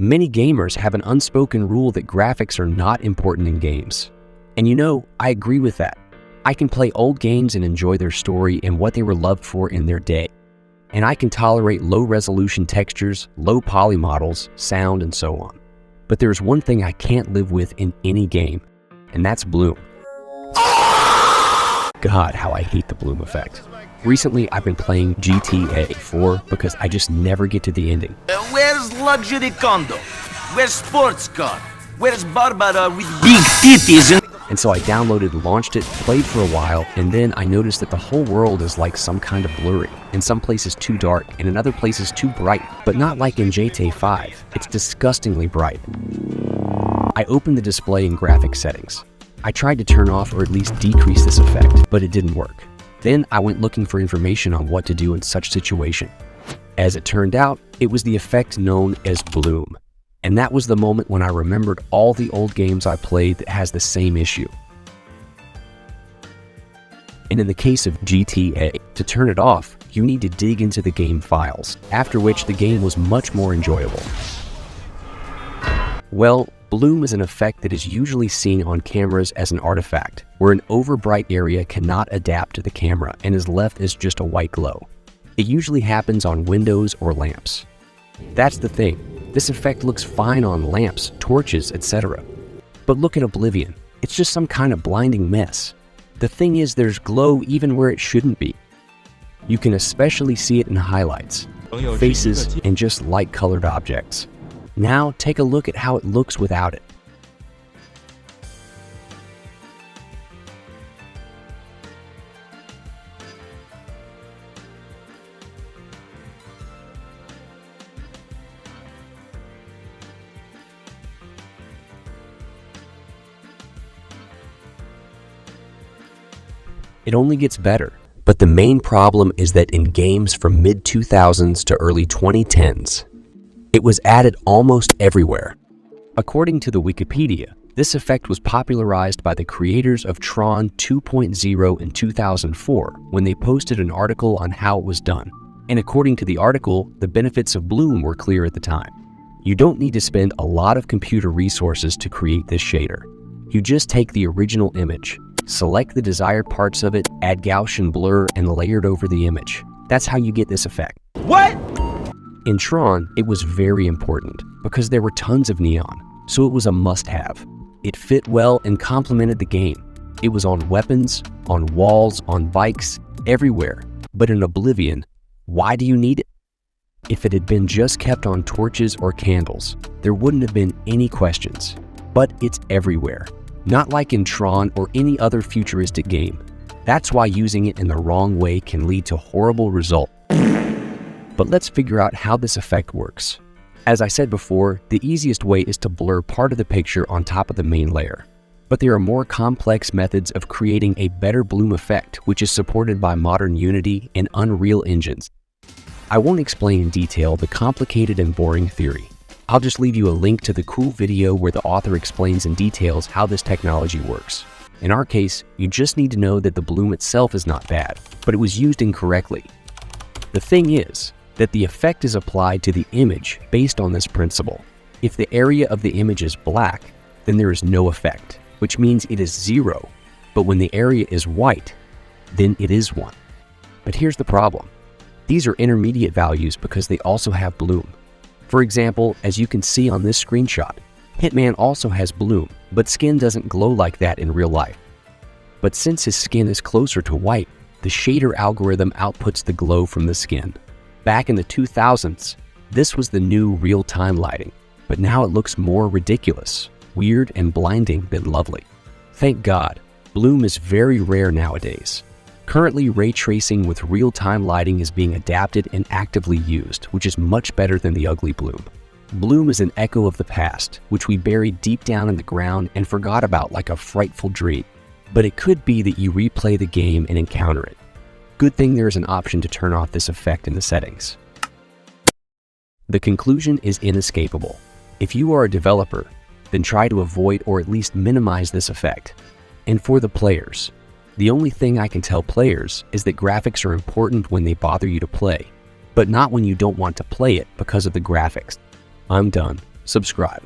Many gamers have an unspoken rule that graphics are not important in games. And you know, I agree with that. I can play old games and enjoy their story and what they were loved for in their day. And I can tolerate low-resolution textures, low poly models, sound, and so on. But there's one thing I can't live with in any game, and that's bloom. God, how I hate the bloom effect. Recently, I've been playing GTA 4 because I just never get to the ending. Where's luxury condo? Where's sports car? Where's Barbara with big titties? And so I downloaded, launched it, played for a while, and then I noticed that the whole world is like some kind of blurry. In some places too dark, and in other places too bright. But not like in GTA 5. It's disgustingly bright. I opened the display in graphics settings. I tried to turn off or at least decrease this effect, but it didn't work. Then I went looking for information on what to do in such situation. As it turned out, it was the effect known as bloom. And that was the moment when I remembered all the old games I played that has the same issue. And in the case of GTA, to turn it off, you need to dig into the game files, after which the game was much more enjoyable. Well, bloom is an effect that is usually seen on cameras as an artifact, where an overbright area cannot adapt to the camera and is left as just a white glow. It usually happens on windows or lamps. That's the thing. This effect looks fine on lamps, torches, etc. But look at Oblivion. It's just some kind of blinding mess. The thing is, there's glow even where it shouldn't be. You can especially see it in highlights, faces, and just light-colored objects. Now, take a look at how it looks without it. It only gets better. But the main problem is that in games from mid-2000s to early 2010s, it was added almost everywhere. According to the Wikipedia, this effect was popularized by the creators of Tron 2.0 in 2004 when they posted an article on how it was done. And according to the article, the benefits of bloom were clear at the time. You don't need to spend a lot of computer resources to create this shader. You just take the original image, select the desired parts of it, add Gaussian blur, and layer it over the image. That's how you get this effect. What? In Tron, it was very important because there were tons of neon, so it was a must-have. It fit well and complemented the game. It was on weapons, on walls, on bikes, everywhere. But in Oblivion, why do you need it? If it had been just kept on torches or candles, there wouldn't have been any questions. But it's everywhere. Not like in Tron or any other futuristic game. That's why using it in the wrong way can lead to horrible results. But let's figure out how this effect works. As I said before, the easiest way is to blur part of the picture on top of the main layer. But there are more complex methods of creating a better bloom effect, which is supported by modern Unity and Unreal engines. I won't explain in detail the complicated and boring theory. I'll just leave you a link to the cool video where the author explains in details how this technology works. In our case, you just need to know that the bloom itself is not bad, but it was used incorrectly. The thing is that the effect is applied to the image based on this principle. If the area of the image is black, then there is no effect, which means it is 0. But when the area is white, then it is 1. But here's the problem. These are intermediate values because they also have bloom. For example, as you can see on this screenshot, Hitman also has bloom, but skin doesn't glow like that in real life. But since his skin is closer to white, the shader algorithm outputs the glow from the skin. Back in the 2000s, this was the new real-time lighting, but now it looks more ridiculous, weird, and blinding than lovely. Thank God, bloom is very rare nowadays. Currently, ray tracing with real-time lighting is being adapted and actively used, which is much better than the ugly bloom. Bloom is an echo of the past, which we buried deep down in the ground and forgot about like a frightful dream. But it could be that you replay the game and encounter it. Good thing there is an option to turn off this effect in the settings. The conclusion is inescapable. If you are a developer, then try to avoid or at least minimize this effect. And for the players, the only thing I can tell players is that graphics are important when they bother you to play, but not when you don't want to play it because of the graphics. I'm done. subscribe.